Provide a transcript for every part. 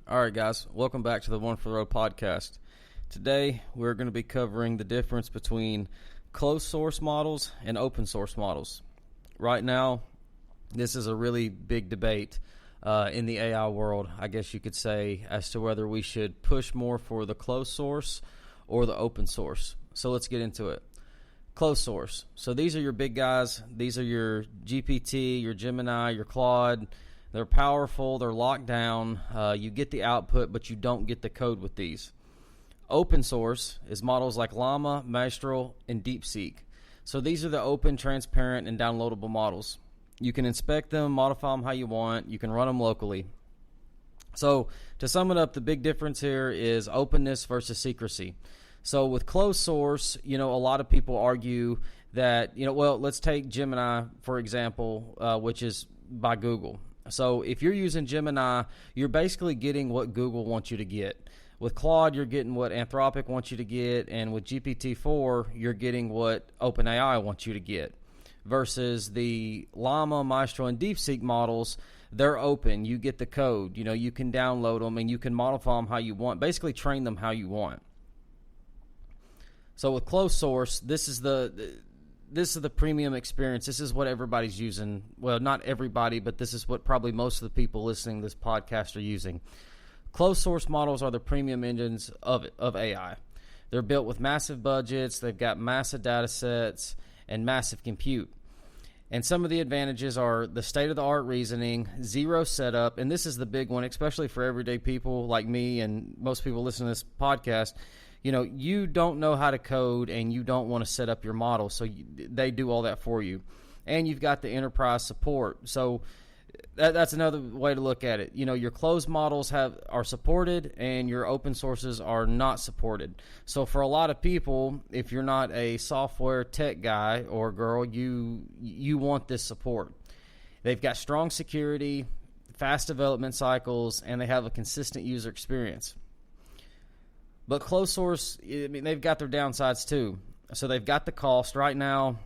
All right, guys, welcome back to the One for the Road podcast. Today, we're going to be covering the difference between closed source models and open source models. Right now, this is a really big debate in the AI world, I guess you could say, as to whether we should push more for the closed source or the open source. So let's get into it. Closed source. So these are your big guys. These are your GPT, your Gemini, your Claude. They're powerful. They're locked down. You get the output, but you don't get the code with these. Open source is models like Llama, Mistral, and DeepSeek. So these are the open, transparent, and downloadable models. You can inspect them, modify them how you want. You can run them locally. So to sum it up, the big difference here is openness versus secrecy. So with closed source, a lot of people argue that, let's take Gemini, for example, which is by Google. So if you're using Gemini, you're basically getting what Google wants you to get. With Claude, you're getting what Anthropic wants you to get, and with GPT-4, you're getting what OpenAI wants you to get. Versus the Llama, Mistral, and DeepSeek models, they're open. You get the code. You can download them, and you can modify them how you want. Basically, train them how you want. So with closed source, this is the premium experience. This is what everybody's using. Well, not everybody, but this is what probably most of the people listening to this podcast are using. Closed source models are the premium engines of AI. They're built with massive budgets. They've got massive data sets and massive compute. And some of the advantages are the state-of-the-art reasoning, zero setup, and this is the big one, especially for everyday people like me and most people listening to this podcast. You don't know how to code and you don't want to set up your model, so they do all that for you. And you've got the enterprise support. So that's another way to look at it. Your closed models are supported and your open sources are not supported. So for a lot of people, if you're not a software tech guy or girl, you want this support. They've got strong security, fast development cycles, and they have a consistent user experience. But closed source, they've got their downsides too. So they've got the cost. Right now,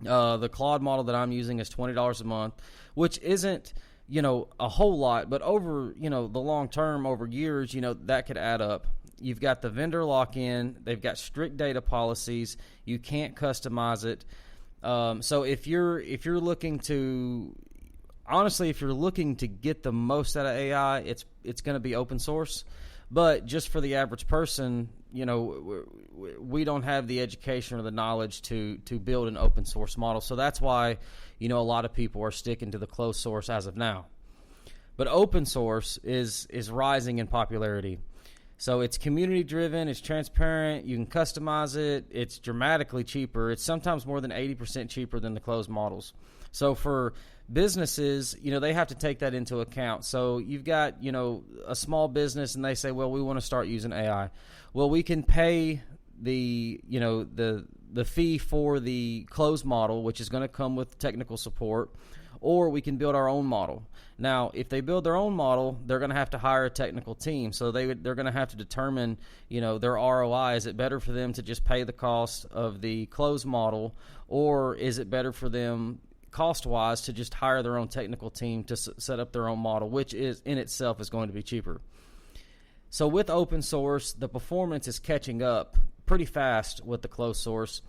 the Claude model that I'm using is $20 a month, which isn't, a whole lot. But over, the long term, over years, that could add up. You've got the vendor lock-in. They've got strict data policies. You can't customize it. So if you're looking to, honestly, if you're looking to get the most out of AI, it's going to be open source. But just for the average person, we don't have the education or the knowledge to build an open source model. So that's why, a lot of people are sticking to the closed source as of now. But open source is rising in popularity. So it's community driven, it's transparent, you can customize it, it's dramatically cheaper. It's sometimes more than 80% cheaper than the closed models. So for businesses, they have to take that into account. So you've got, a small business and they say, well, we want to start using AI. Well, we can pay the fee for the closed model, which is going to come with technical support, or we can build our own model. Now, if they build their own model, they're going to have to hire a technical team. So they're going to have to determine, their ROI. Is it better for them to just pay the cost of the closed model, or is it better for them cost-wise to just hire their own technical team to set up their own model, which is in itself is going to be cheaper. So with open source, the performance is catching up pretty fast with the closed source.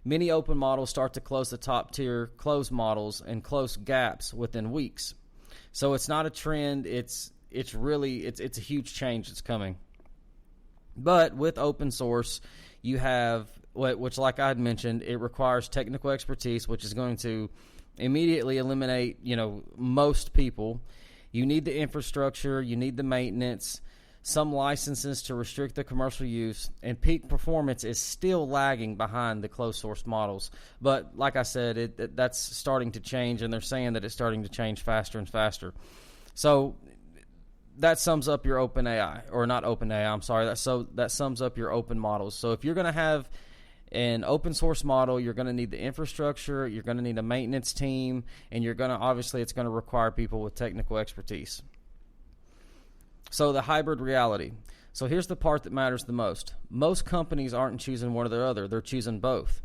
Many open models start to close the top-tier closed models and close gaps within weeks. So it's not a trend. It's a huge change that's coming. But with open source, you have, which like I had mentioned, it requires technical expertise, which is going to immediately eliminate, most people. You need the infrastructure, you need the maintenance, some licenses to restrict the commercial use, and peak performance is still lagging behind the closed source models. But like I said, that's starting to change, and they're saying that it's starting to change faster and faster. So that sums up your OpenAI, or not OpenAI, I'm sorry. That sums up your open models. So if you're going to have an open source model, you're going to need the infrastructure, you're going to need a maintenance team, and it's going to require people with technical expertise. So the hybrid reality. So here's the part that matters the most. Most companies aren't choosing one or the other. They're choosing both.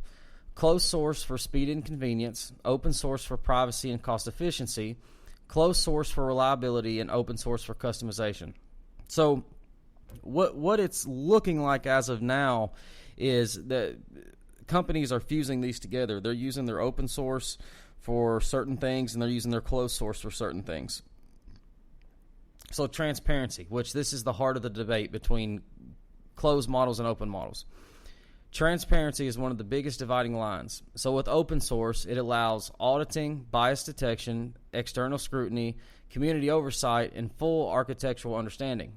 Closed source for speed and convenience, open source for privacy and cost efficiency, closed source for reliability, and open source for customization. So what it's looking like as of now is that companies are fusing these together. They're using their open source for certain things, and they're using their closed source for certain things. So transparency, which this is the heart of the debate between closed models and open models. Transparency is one of the biggest dividing lines. So with open source, it allows auditing, bias detection, external scrutiny, community oversight, and full architectural understanding.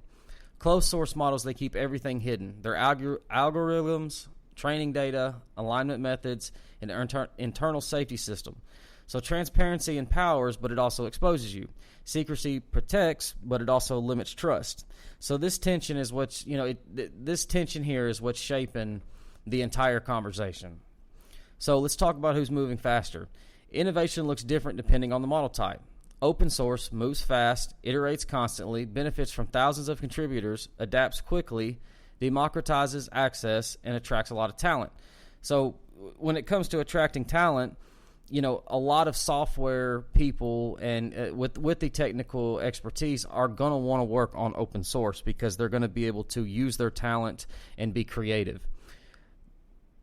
Closed source models, they keep everything hidden. Their algorithms, training data, alignment methods, and internal safety system. So transparency empowers, but it also exposes you. Secrecy protects, but it also limits trust. So this tension is what's, this tension here is what's shaping the entire conversation. So let's talk about who's moving faster. Innovation looks different depending on the model type. Open source moves fast, iterates constantly, benefits from thousands of contributors, adapts quickly, democratizes access, and attracts a lot of talent. So when it comes to attracting talent, a lot of software people and with the technical expertise are going to want to work on open source because they're going to be able to use their talent and be creative.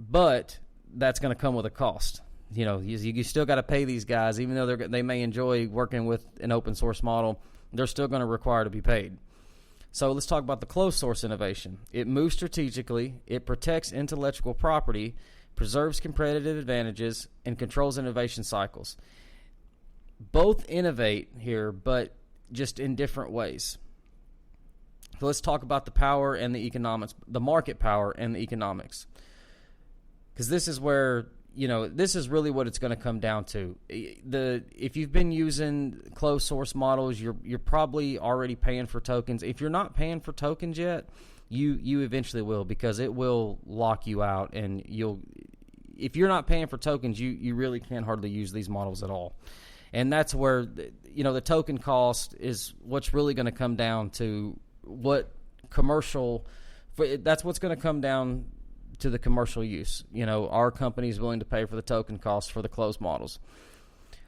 But that's going to come with a cost. You still got to pay these guys, even though they may enjoy working with an open source model. They're still going to require to be paid. So let's talk about the closed source innovation. It moves strategically. It protects intellectual property, preserves competitive advantages, and controls innovation cycles. Both innovate here, but just in different ways. So let's talk about the power and the economics, the market power and the economics. Because this is where, this is really what it's going to come down to. If you've been using closed source models, you're probably already paying for tokens. If you're not paying for tokens yet, you eventually will, because it will lock you out, and if you're not paying for tokens, you really can't hardly use these models at all. And that's where the token cost is what's really going to come down to that's what's going to come down to the commercial use. Our company is willing to pay for the token costs for the closed models.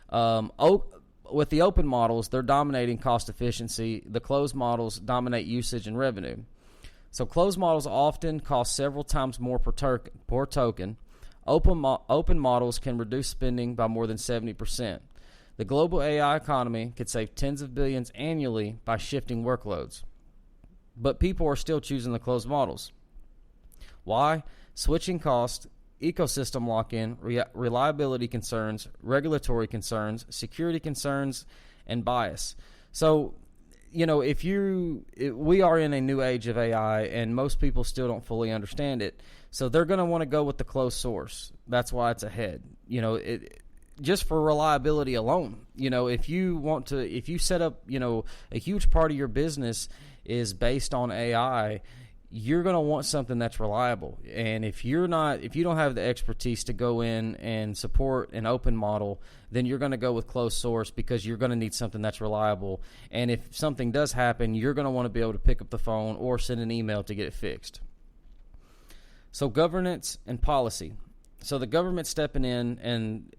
With the open models, they're dominating cost efficiency. The closed models dominate usage and revenue. So closed models often cost several times more per token. Open models can reduce spending by more than 70%. The global AI economy could save tens of billions annually by shifting workloads. But people are still choosing the closed models. Why? Switching cost, ecosystem lock-in, reliability concerns, regulatory concerns, security concerns, and bias. So, we are in a new age of AI, and most people still don't fully understand it. So they're going to want to go with the closed source. That's why it's ahead. Just for reliability alone. If you set up, a huge part of your business is based on AI, you're going to want something that's reliable. And if you don't have the expertise to go in and support an open model, then you're going to go with closed source, because you're going to need something that's reliable. And if something does happen, you're going to want to be able to pick up the phone or send an email to get it fixed. So governance and policy. So the government's stepping in, and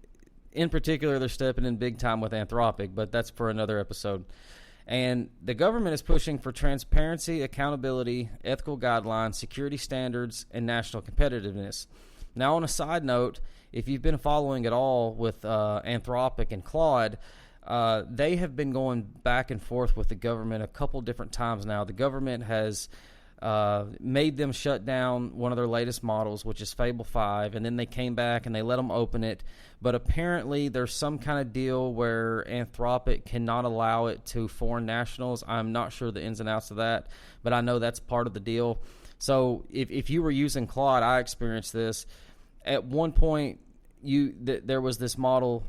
in particular, they're stepping in big time with Anthropic, but that's for another episode. And the government is pushing for transparency, accountability, ethical guidelines, security standards, and national competitiveness. Now, on a side note, if you've been following at all with Anthropic and Claude, they have been going back and forth with the government a couple different times now. The government has made them shut down one of their latest models, which is Fable 5, and then they came back and they let them open it. But apparently there's some kind of deal where Anthropic cannot allow it to foreign nationals. I'm not sure the ins and outs of that, but I know that's part of the deal. So if you were using Claude, I experienced this. At one point, there was this model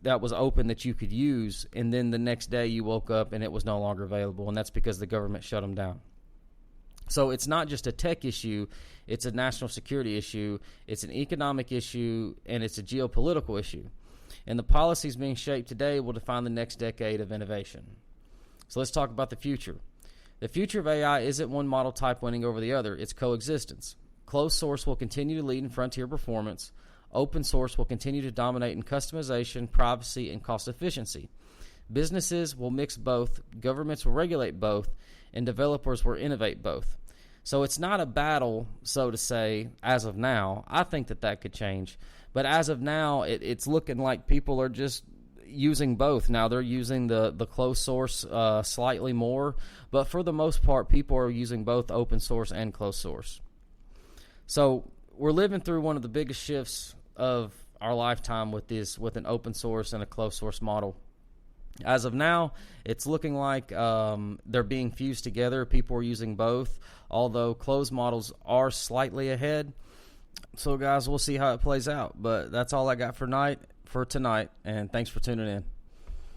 that was open that you could use, and then the next day you woke up and it was no longer available, and that's because the government shut them down. So it's not just a tech issue, it's a national security issue, it's an economic issue, and it's a geopolitical issue. And the policies being shaped today will define the next decade of innovation. So let's talk about the future. The future of AI isn't one model type winning over the other, it's coexistence. Closed source will continue to lead in frontier performance. Open source will continue to dominate in customization, privacy, and cost efficiency. Businesses will mix both, governments will regulate both, and developers will innovate both. So it's not a battle, so to say, as of now. I think that could change. But as of now, it's looking like people are just using both. Now, they're using the closed source slightly more, but for the most part, people are using both open source and closed source. So we're living through one of the biggest shifts of our lifetime with an open source and a closed source model. As of now, it's looking like they're being fused together. People are using both, although closed models are slightly ahead. So, guys, we'll see how it plays out. But that's all I got for tonight, and thanks for tuning in.